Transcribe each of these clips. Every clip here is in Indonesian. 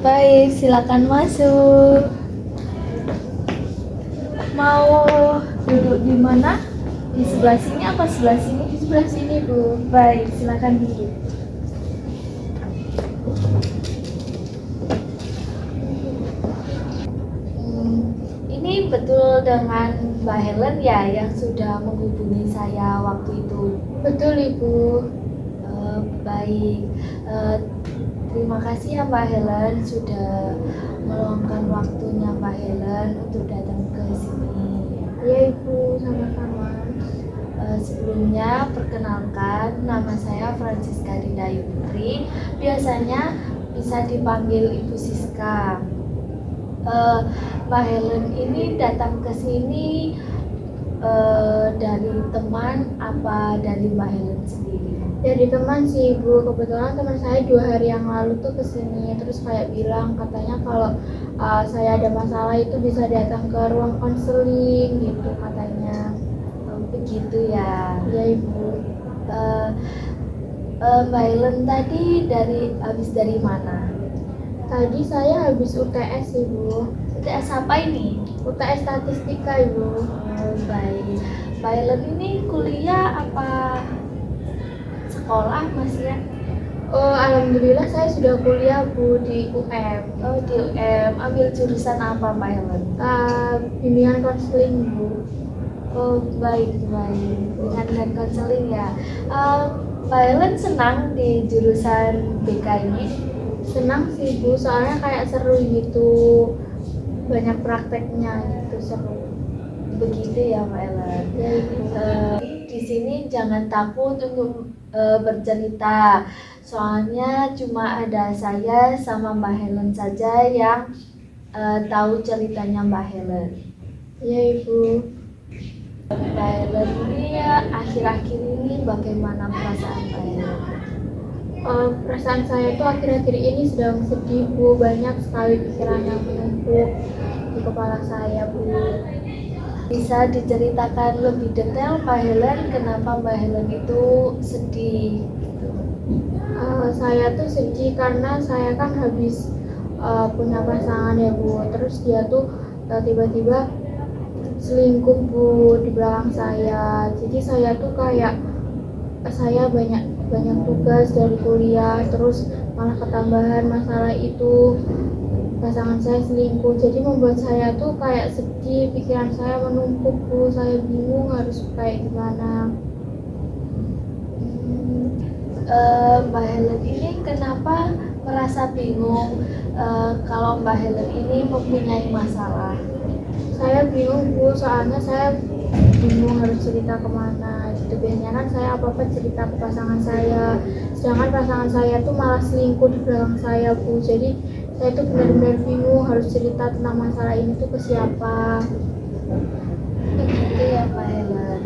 Baik, silakan masuk. Mau duduk di mana? Di sebelah sini apa sebelah sini? Di sebelah sini, Bu. Baik, silakan duduk. Ini betul dengan Mbak Helen ya yang sudah menghubungi saya waktu itu. Betul, Ibu. Baik. Terima kasih ya Mbak Helen sudah meluangkan waktunya Mbak Helen untuk datang ke sini. Ya, Ibu, sama-sama. Sebelumnya perkenalkan, nama saya Francisca Dindayu Putri. Biasanya bisa dipanggil Ibu Siska. Mbak Helen ini datang ke sini dari teman apa dari Mbak Helen sendiri? Dari teman sih, Ibu. Kebetulan teman saya 2 hari yang lalu tuh kesini, terus kayak bilang katanya kalau saya ada masalah itu bisa datang ke ruang konseling gitu katanya. Begitu ya. Ya, Ibu. Mbak Helen tadi habis dari mana? Tadi saya habis UTS, Ibu. UTS apa ini? UTS statistika, Ibu. Baik. Mbak Helen ini kuliah apa sekolah masih ya? Alhamdulillah saya sudah kuliah, Bu, di UM. Di UM. Ambil jurusan apa Mbak Helen? Bimbingan konseling, Bu. Baik. Bimbingan dan konseling ya. Mbak Helen senang di jurusan BK ini? Senang sih, Bu, soalnya kayak seru gitu, banyak prakteknya gitu, seru. Begitu ya Mbak Helen. Ya, Ibu. Di sini jangan takut untuk bercerita, soalnya cuma ada saya sama Mbak Helen saja yang tahu ceritanya Mbak Helen. Ya, Ibu. Mbak Helen ini ya akhir-akhir ini bagaimana perasaan Mbak Helen? Perasaan saya tuh akhir-akhir ini sedang sedih, Bu. Banyak sekali pikiran yang menumpuk di kepala saya, Bu. Bisa diceritakan lebih detail Mbak Helen kenapa Mbak Helen itu sedih? Saya tuh sedih karena saya kan habis punya pasangan ya, Bu. Terus dia tuh tiba-tiba selingkuh, Bu, di belakang saya. Jadi saya tuh kayak saya banyak tugas dari kuliah, terus malah ketambahan masalah itu pasangan saya selingkuh. Jadi membuat saya tuh kayak sedih, pikiran saya menumpuk, Bu. Saya bingung harus kayak gimana. Mbak Helen ini kenapa merasa bingung kalau Mbak Helen ini mempunyai masalah? Saya bingung, Bu, soalnya saya bingung harus cerita kemana gitu. Biasanya kan saya apa-apa cerita ke pasangan saya, sedangkan pasangan saya tuh malah selingkuh di belakang saya, Bu. Jadi saya tuh benar-benar bingung harus cerita tentang masalah ini tuh ke siapa. Begitu ya Mbak Helen.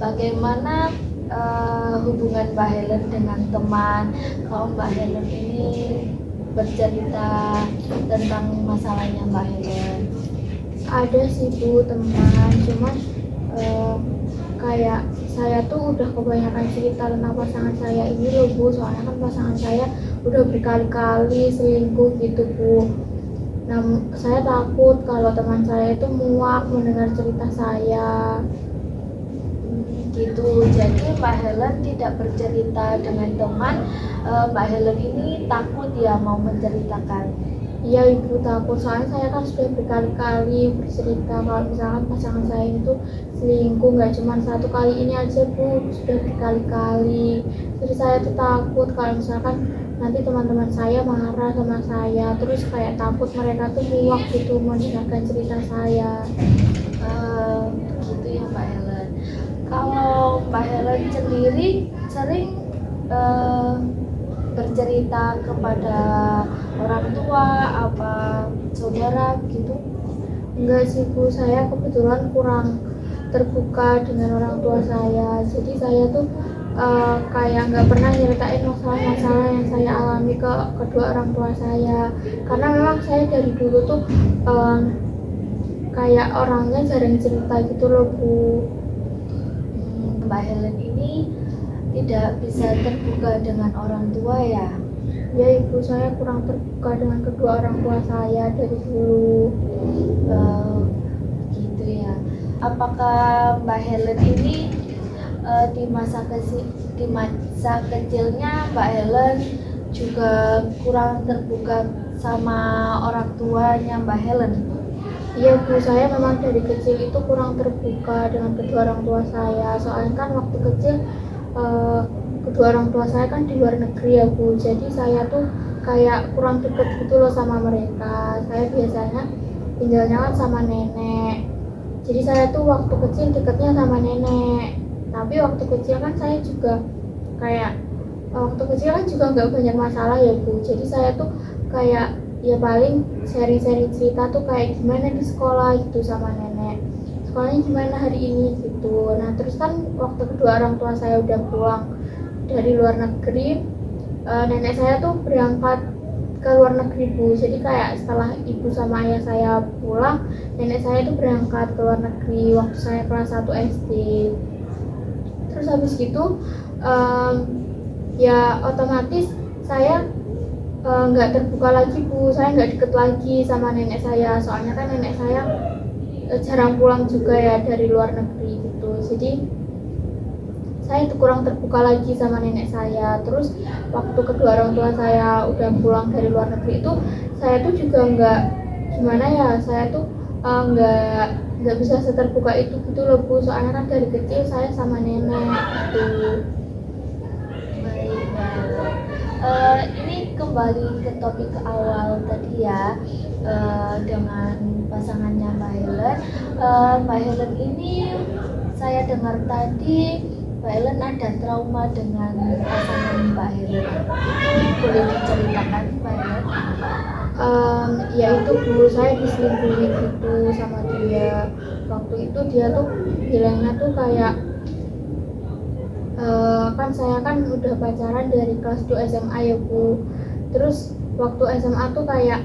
Bagaimana hubungan Mbak Helen dengan teman? Kalau Mbak Helen ini bercerita tentang masalahnya Mbak Helen. Ada sih, Bu, teman, cuman kayak saya tuh udah kebanyakan cerita tentang pasangan saya ini loh, Bu. Soalnya kan pasangan saya udah berkali-kali selingkuh gitu, Bu. Nah, saya takut kalau teman saya itu muak mendengar cerita saya. Gitu. Jadi Mbak Helen tidak bercerita dengan teman. Mbak Helen ini takut ya mau menceritakan. Iya, Ibu, takut. Soalnya saya kan sudah berkali-kali bercerita kalau misalkan pasangan saya itu selingkuh, nggak cuma satu kali ini aja, Bu, sudah berkali-kali. Jadi saya tuh takut kalau misalkan nanti teman-teman saya marah sama saya, terus kayak takut mereka tuh muak gitu mendengarkan cerita saya. Begitu ya Mbak Helen. Kalau Mbak Helen sendiri sering bercerita kepada orang tua apa saudara gitu? Enggak sih, Bu, saya kebetulan kurang terbuka dengan orang tua saya. Jadi saya tuh kayak nggak pernah nyeritain masalah-masalah yang saya alami ke kedua orang tua saya. Karena memang saya dari dulu tuh kayak orangnya jarang cerita gitu loh, Bu. Mbak Helen ini tidak bisa terbuka dengan orang tua ya? Ya, ibu saya kurang terbuka dengan kedua orang tua saya dari dulu. Eh, gitu ya. Apakah Mbak Helen ini di masa kecilnya Mbak Helen juga kurang terbuka sama orang tuanya Mbak Helen? Iya bu, saya memang dari kecil itu kurang terbuka dengan kedua orang tua saya. Soalnya kan waktu kecil eh, kedua orang tua saya kan di luar negeri ya bu. Jadi saya tuh kayak kurang deket gitu loh sama mereka. Saya biasanya tinggalnya kan sama nenek. Jadi saya tuh waktu kecil deketnya sama nenek. Tapi waktu kecil kan saya juga kayak waktu kecil kan juga nggak banyak masalah ya bu. Jadi saya tuh kayak ya paling sharing-sharing cerita tuh kayak gimana di sekolah gitu sama nenek, sekolahnya gimana hari ini gitu. Nah terus kan waktu kedua orang tua saya udah pulang dari luar negeri, nenek saya tuh berangkat ke luar negeri bu. Jadi kayak setelah ibu sama ayah saya pulang, nenek saya tuh berangkat ke luar negeri waktu saya kelas 1 SD. Terus habis gitu ya otomatis saya nggak terbuka lagi bu, saya nggak deket lagi sama nenek saya. Soalnya kan nenek saya jarang pulang juga ya dari luar negeri gitu. Jadi saya itu kurang terbuka lagi sama nenek saya. Terus waktu kedua orang tua saya udah pulang dari luar negeri itu, saya tuh juga nggak gimana ya, saya tuh nggak bisa seterbuka itu gitu loh bu. Soalnya kan dari kecil saya sama nenek gitu. Ini kembali ke topik awal tadi ya, dengan pasangannya Mbak Helen. Mbak Helen ini saya dengar tadi Mbak Helen ada trauma dengan pasangan Mbak Helen. Itu boleh diceritakan Mbak Helen? Ya itu bu, saya diselingkuhi gitu sama dia. Waktu itu dia tuh bilangnya tuh kayak kan saya kan udah pacaran dari kelas 2 SMA ya bu. Terus waktu SMA tuh kayak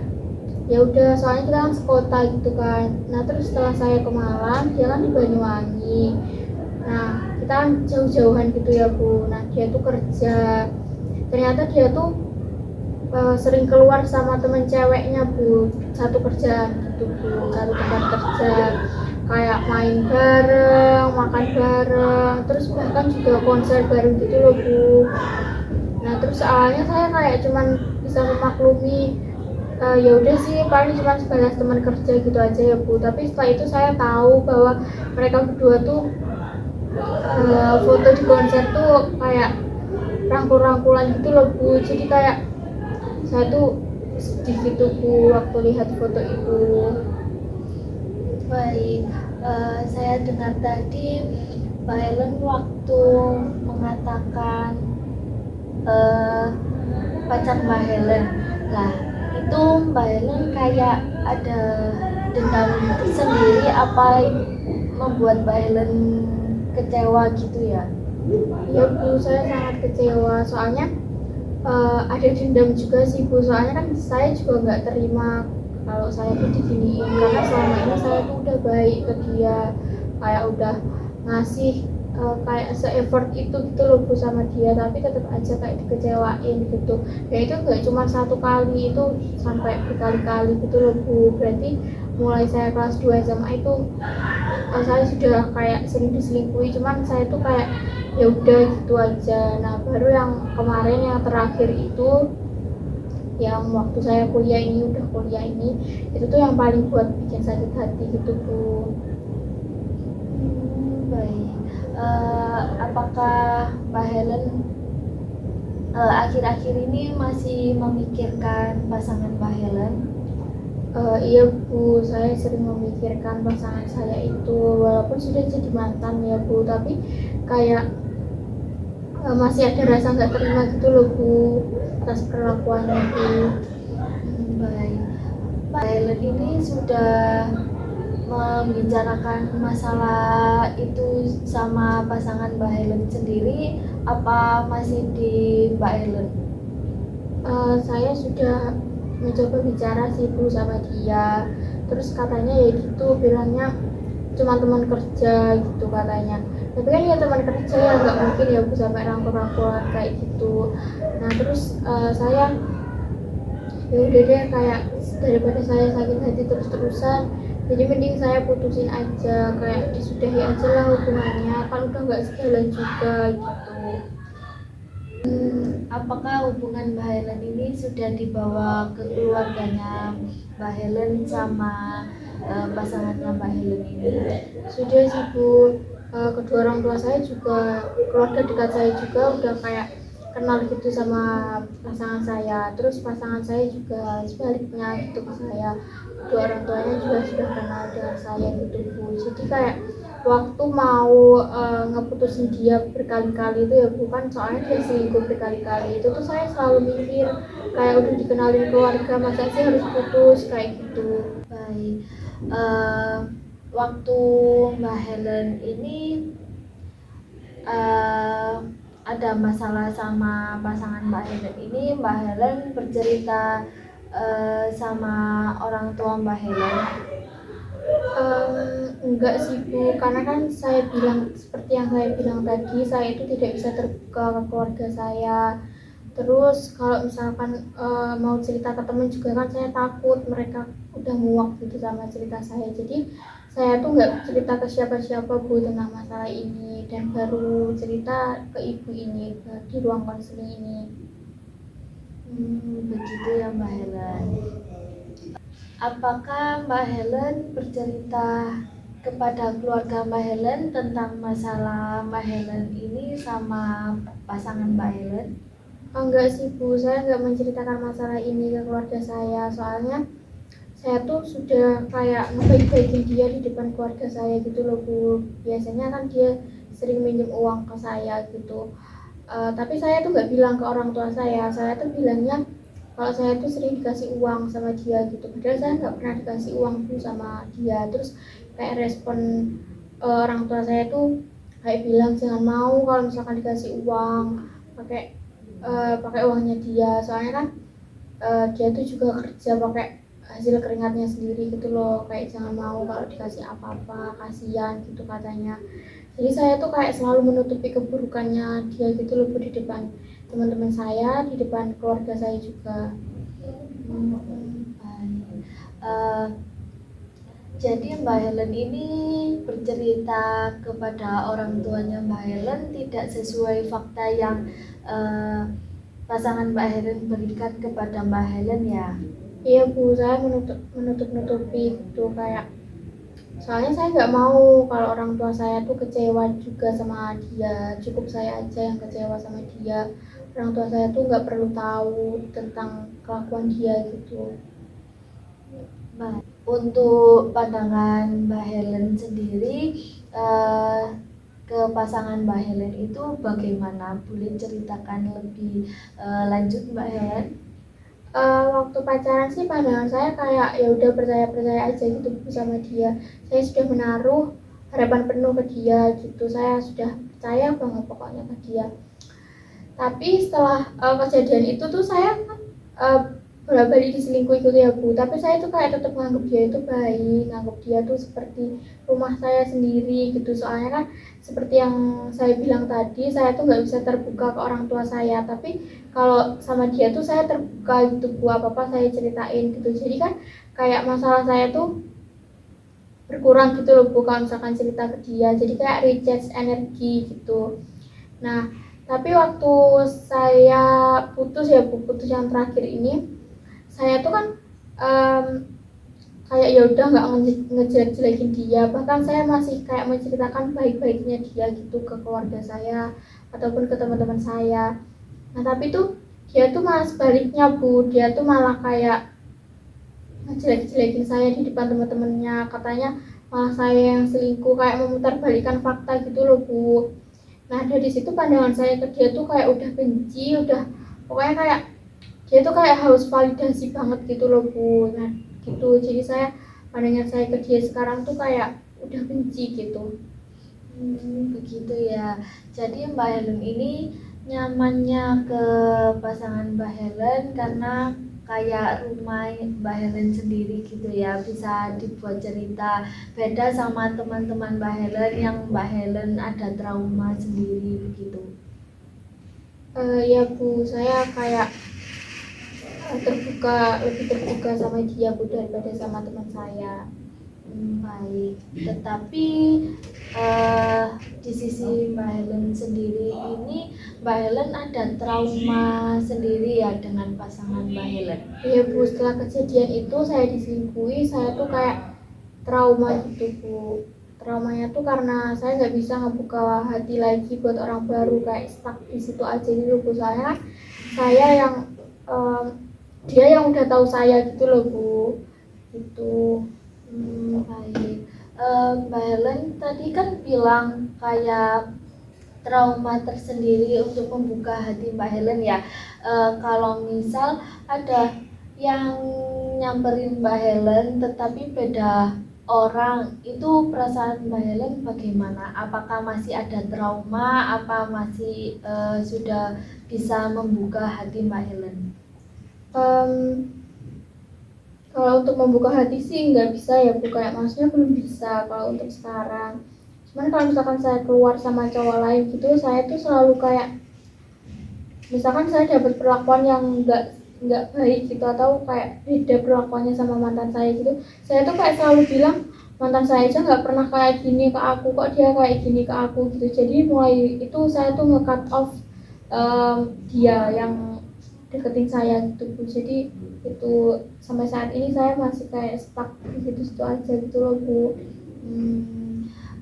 ya udah, soalnya kita kan sekota gitu kan. Nah terus setelah saya ke Malang, dia kan di Banyuwangi. Nah kita kan jauh-jauhan gitu ya bu. Nah dia tuh kerja, ternyata dia tuh sering keluar sama temen ceweknya bu, satu kerjaan gitu bu, satu tempat kerja, kayak main bareng, makan bareng, terus bahkan juga konser bareng gitu loh bu. Nah terus awalnya saya kayak cuman bisa memaklumi, ya udah sih paling cuma sebatas teman kerja gitu aja ya bu. Tapi setelah itu saya tahu bahwa mereka berdua tuh foto di konser tuh kayak rangkul-rangkulan gitu loh bu. Jadi kayak saya tuh sedih gitu bu waktu lihat foto itu. Baik, saya dengar tadi Mbak Helen waktu mengatakan pacar Mbak Helen. Nah, itu Mbak Helen kayak ada dendam sendiri apa membuat Mbak Helen kecewa gitu ya? Ya bu, saya sangat kecewa. Soalnya ada dendam juga sih bu. Soalnya kan saya juga nggak terima kalau saya tuh diginiin, karena selama ini saya tuh udah baik ke dia, kayak udah ngasih kayak se-effort itu gitu loh bu sama dia, tapi tetap aja kayak dikecewain gitu. Dan itu nggak cuma satu kali, itu sampai berkali-kali gitu loh bu. Berarti mulai saya kelas 2 SMA itu saya sudah kayak sering diselingkuhi, cuman saya tuh kayak ya udah gitu aja. Nah baru yang kemarin yang terakhir itu, yang waktu saya kuliah ini, udah kuliah ini, itu tuh yang paling buat bikin sakit hati gitu bu. Baik. Apakah Mbak Helen akhir-akhir ini masih memikirkan pasangan Mbak Helen? Iya bu, saya sering memikirkan pasangan saya itu, walaupun sudah jadi mantan ya bu, tapi kayak masih ada rasa nggak terima gitu loh bu atas perlakuannya bu. Baik, Mbak Helen ini sudah membicarakan masalah itu sama pasangan Mbak Helen sendiri apa masih di Mbak Helen? Saya sudah mencoba bicara sih bu sama dia, terus katanya ya gitu, bilangnya cuma teman kerja gitu katanya. tapi kan ya teman kerja ya nggak mungkin ya Bu sampai rangkul-rangkulan kayak gitu. Nah terus saya ya udah deh, kayak daripada saya sakit hati terus-terusan, jadi mending saya putusin aja, kayak disudahi aja lah hubungannya, kan udah nggak sejalan juga gitu. Apakah hubungan Mbak Helen ini sudah dibawa ke keluarganya Mbak Helen sama pasangannya Mbak Helen ini? Sudah sih Bu, kedua orang tua saya juga, keluarga dekat saya juga udah kayak kenal gitu sama pasangan saya. Terus pasangan saya juga sebaliknya gitu ke saya, kedua orang tuanya juga sudah kenal dengan saya gitu Bu. Jadi kayak waktu mau ngeputusin dia berkali-kali itu ya Bu, kan soalnya dia selingkuh berkali-kali, itu tuh saya selalu mikir kayak udah dikenalin keluarga masa sih harus putus kayak gitu. Baik, waktu Mbak Helen ini ada masalah sama pasangan Mbak Helen ini, Mbak Helen bercerita sama orang tua Mbak Helen. Enggak sih Bu, karena kan saya bilang seperti yang saya bilang tadi, saya itu tidak bisa terbuka ke keluarga saya. Terus kalau misalkan mau cerita ke temen juga kan saya takut mereka udah muak gitu sama cerita saya. Jadi saya tuh nggak cerita ke siapa-siapa Bu tentang masalah ini, dan baru cerita ke ibu ini di ruang konseling ini. Begitu ya Mbak Helen. Apakah Mbak Helen bercerita kepada keluarga Mbak Helen tentang masalah Mbak Helen ini sama pasangan Mbak Helen? Enggak sih Bu, saya nggak menceritakan masalah ini ke keluarga saya, soalnya saya tuh sudah kayak ngebaik-baikin dia di depan keluarga saya gitu loh Bu. Biasanya kan dia sering minjem uang ke saya gitu. Tapi saya tuh nggak bilang ke orang tua saya tuh bilangnya kalau saya tuh sering dikasih uang sama dia gitu, padahal saya nggak pernah dikasih uang tuh sama dia. Terus kayak respon orang tua saya tuh kayak bilang jangan mau kalau misalkan dikasih uang pakai pakai uangnya dia, soalnya kan dia tuh juga kerja pakai hasil keringatnya sendiri gitu loh, kayak jangan mau kalau dikasih apa-apa, kasihan gitu katanya. Jadi saya tuh kayak selalu menutupi keburukannya dia gitu loh di depan teman-teman saya, di depan keluarga saya juga. Jadi Mbak Helen ini bercerita kepada orang tuanya Mbak Helen tidak sesuai fakta yang pasangan Mbak Helen berikan kepada Mbak Helen ya? Iya Bu, saya menutup-nutupi gitu, kayak soalnya saya nggak mau kalau orang tua saya tuh kecewa juga sama dia, cukup saya aja yang kecewa sama dia. Orang tua saya tuh nggak perlu tahu tentang kelakuan dia gitu. Baik. Untuk pandangan Mbak Helen sendiri ke pasangan Mbak Helen itu bagaimana? Boleh ceritakan lebih lanjut Mbak Helen? Waktu pacaran sih pandangan saya kayak ya udah percaya-percaya aja gitu sama dia. Saya sudah menaruh harapan penuh ke dia gitu. Saya sudah percaya banget pokoknya ke dia. Tapi setelah kejadian itu tuh saya berapa kali diselingkuh gitu ya Bu. Tapi saya tuh kayak tetap nganggap dia itu baik, nganggap dia tuh seperti rumah saya sendiri gitu. Soalnya kan seperti yang saya bilang tadi, saya tuh nggak bisa terbuka ke orang tua saya, tapi kalau sama dia tuh saya terbuka gitu Bu, apa-apa saya ceritain gitu. Jadi kan kayak masalah saya tuh berkurang gitu loh Bu kalau misalkan cerita ke dia, jadi kayak recharge energi gitu. Nah tapi waktu saya putus ya Bu, putus yang terakhir ini, saya tuh kan kayak ya udah nggak ngejelek-jelekin dia, bahkan saya masih kayak menceritakan baik-baiknya dia gitu ke keluarga saya ataupun ke teman-teman saya. Nah tapi tuh dia tuh malah sebaliknya Bu, dia tuh malah kayak ngejelek-jelekin saya di depan teman-temannya, katanya malah saya yang selingkuh, kayak memutarbalikkan fakta gitu loh Bu. Nah dari situ pandangan saya ke dia tuh kayak udah benci, udah pokoknya kayak dia tuh kayak harus validasi banget gitu loh Bu. Nah gitu, jadi saya pandangan saya ke dia sekarang tuh kayak udah benci gitu. Begitu ya. Jadi Mbak Helen ini nyamannya ke pasangan Mbak Helen karena kayak rumah Mbak Helen sendiri gitu ya, bisa dibuat cerita. Beda sama teman-teman Mbak Helen yang Mbak Helen ada trauma sendiri begitu. Ya Bu, saya kayak lebih terbuka sama dia Bu daripada sama teman saya. Baik, tetapi di sisi Mbak Helen sendiri ini, Mbak Helen ada trauma sendiri ya dengan pasangan Mbak Helen? Iya Bu, setelah kejadian itu saya diselingkuhi, saya tuh kayak trauma gitu Bu. Traumanya tuh karena saya nggak bisa ngebuka hati lagi buat orang baru, kayak stuck di situ aja gitu Bu. Saya yang dia yang udah tahu saya gitu loh Bu, gitu. Baik. Mbak Helen tadi kan bilang kayak trauma tersendiri untuk membuka hati Mbak Helen ya. Kalau misal ada yang nyamperin Mbak Helen tetapi beda orang, itu perasaan Mbak Helen bagaimana? Apakah masih ada trauma? Apa masih sudah bisa membuka hati Mbak Helen? Kalau untuk membuka hati sih nggak bisa ya Bu, kayak maksudnya belum bisa kalau untuk sekarang. Cuman kalau misalkan saya keluar sama cowok lain gitu, saya tuh selalu kayak misalkan saya dapat perlakuan yang nggak baik gitu, atau kayak beda perlakuannya sama mantan saya gitu, saya tuh kayak selalu bilang mantan saya aja nggak pernah kayak gini ke aku, kok dia kayak gini ke aku gitu. Jadi mulai itu saya tuh nge-cut off dia yang deketin saya gitu Bu. Jadi itu sampai saat ini saya masih kayak stuck di situ-situ aja gitu loh Bu.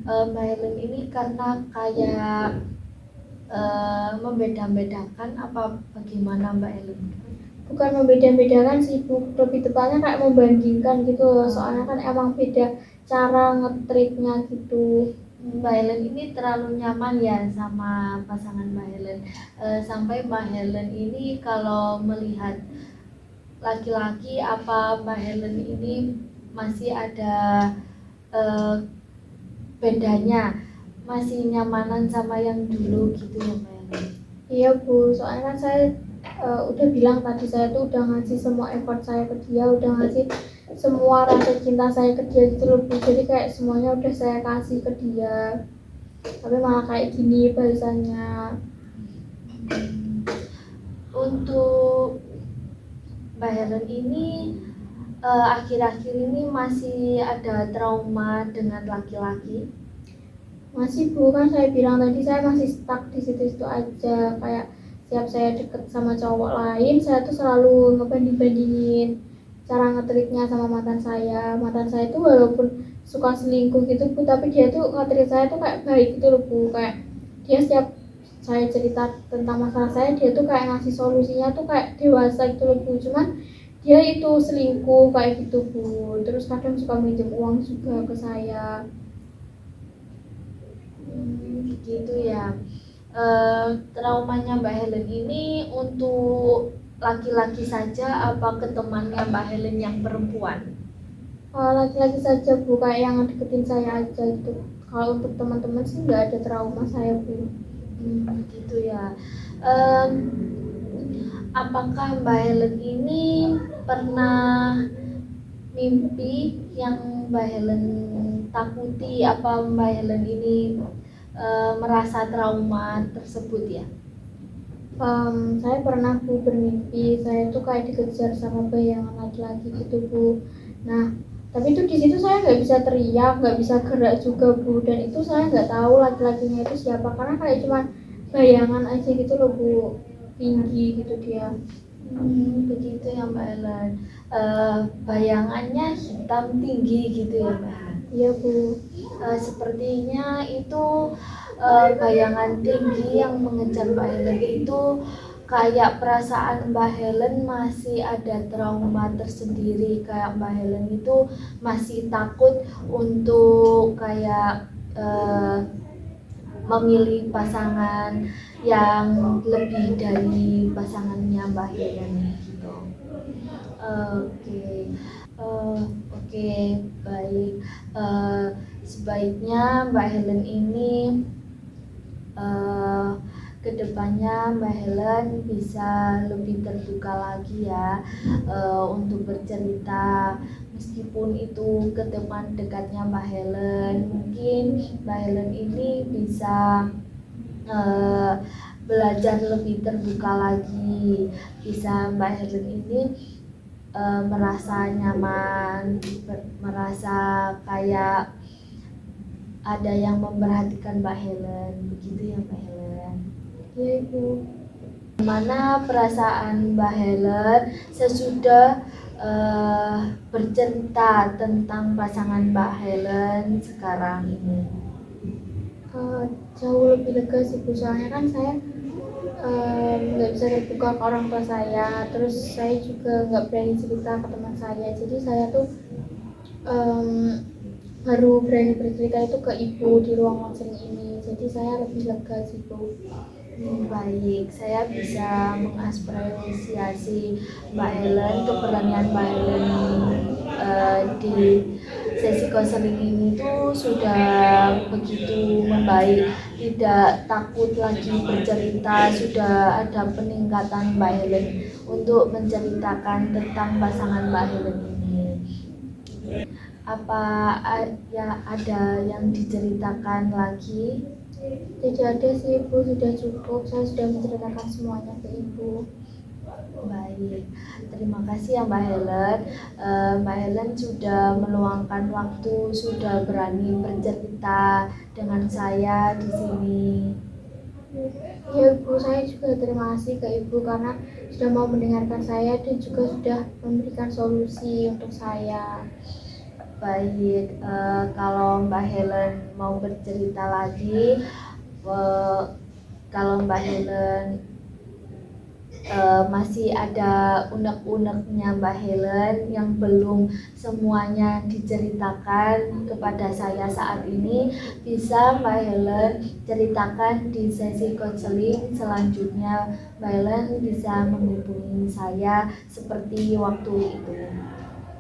Mbak Helen ini karena kayak membeda-bedakan apa bagaimana Mbak Helen? Bukan membeda-bedakan sih Bu, lebih tepatnya kayak membandingkan gitu loh. Soalnya kan emang beda cara nge-treatnya gitu. Mbak Helen ini terlalu nyaman ya sama pasangan Mbak Helen, sampai Mbak Helen ini kalau melihat laki-laki, apa Mbak Helen ini masih ada bedanya, masih nyamanan sama yang dulu gitu ya Mbak Helen? Iya Bu, soalnya kan saya udah bilang tadi, saya tuh udah ngasih semua effort saya ke dia, udah ngasih semua rasa cinta saya ke dia gitu loh Bu. Jadi kayak semuanya udah saya kasih ke dia, tapi malah kayak gini balasannya. Untuk Mbak Helen ini akhir-akhir ini masih ada trauma dengan laki-laki? Masih Bu, kan saya bilang tadi saya masih stuck di situ-situ aja. Kayak setiap saya deket sama cowok lain, saya tuh selalu ngebanding-bandingin cara ngetritnya sama mantan saya. Mantan saya tuh walaupun suka selingkuh gitu Bu, tapi dia tuh ngetrit saya tuh kayak baik gitu loh Bu. Kayak dia setiap saya cerita tentang masalah saya, dia tuh kayak ngasih solusinya tuh kayak dewasa gitu loh Bu. Cuman dia itu selingkuh kayak gitu Bu. Terus kadang suka minjem uang juga ke saya. Gitu ya. Traumanya Mbak Helen ini untuk laki-laki saja apa ke temannya Mbak Helen yang perempuan? Laki-laki saja Bu, kayak yang deketin saya aja gitu. Kalau untuk teman-teman sih nggak ada trauma saya Bu. Gitu ya. Apakah Mbak Helen ini pernah mimpi yang Mbak Helen takuti? Apa Mbak Helen ini merasa trauma tersebut ya? Saya pernah Bu bermimpi, saya tuh kayak dikejar sama bayangan laki-laki gitu Bu. Nah, tapi itu di situ saya nggak bisa teriak, nggak bisa gerak juga Bu, dan itu saya nggak tahu laki-lakinya itu siapa, karena kayak cuma bayangan aja gitu loh Bu, tinggi gitu dia. Begitu ya Mbak Helen. Bayangannya hitam tinggi gitu ya Mbak Helen? Iya Bu. Sepertinya itu bayangan tinggi yang mengejar Mbak Helen itu kayak perasaan Mbak Helen masih ada trauma tersendiri, kayak Mbak Helen itu masih takut untuk kayak memilih pasangan yang lebih dari pasangannya Mbak Helen gitu. Oke, baik. Sebaiknya Mbak Helen ini kedepannya Mbak Helen bisa lebih terbuka lagi ya untuk bercerita, meskipun itu ke teman dekatnya Mbak Helen. Mungkin Mbak Helen ini bisa belajar lebih terbuka lagi, bisa Mbak Helen ini merasa nyaman, merasa kayak ada yang memperhatikan Mbak Helen, begitu ya Mbak Helen. Iya Ibu. Gimana perasaan Mbak Helen sesudah bercerita tentang pasangan Mbak Helen sekarang ini? Jauh lebih lega sih Bu, soalnya kan saya nggak bisa terbuka ke orang tua saya, terus saya juga nggak berani cerita ke teman saya, jadi saya tuh baru berani bercerita itu ke Ibu di ruang konseling ini, jadi saya lebih lega sih Bu. Baik, saya bisa mengapresiasi Mbak Helen, keberanian Mbak Helen di sesi konseling ini tuh sudah begitu membaik, tidak takut lagi bercerita, sudah ada peningkatan Mbak Helen untuk menceritakan tentang pasangan Mbak Helen ini. Apa ya ada yang diceritakan lagi? Tidak ada sih Ibu, sudah cukup, saya sudah menceritakan semuanya ke Ibu. Baik, terima kasih ya Mbak Helen. Mbak Helen sudah meluangkan waktu, sudah berani bercerita dengan saya di sini. Ya Bu, saya juga terima kasih ke Ibu karena sudah mau mendengarkan saya dan juga sudah memberikan solusi untuk saya. Baik, kalau Mbak Helen mau bercerita lagi, kalau Mbak Helen masih ada unek-uneknya Mbak Helen yang belum semuanya diceritakan kepada saya saat ini, bisa Mbak Helen ceritakan di sesi konseling selanjutnya. Mbak Helen bisa menghubungi saya seperti waktu itu.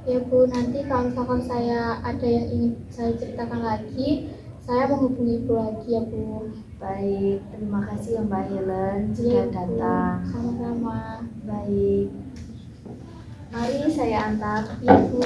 Ya Bu, nanti kalau misalkan saya ada yang ingin saya ceritakan lagi, saya menghubungi Ibu lagi ya Bu. Baik, terima kasih ya Mbak Helen Ya, sudah Bu. datang. Sama-sama. Baik, mari saya antar. Ya Bu.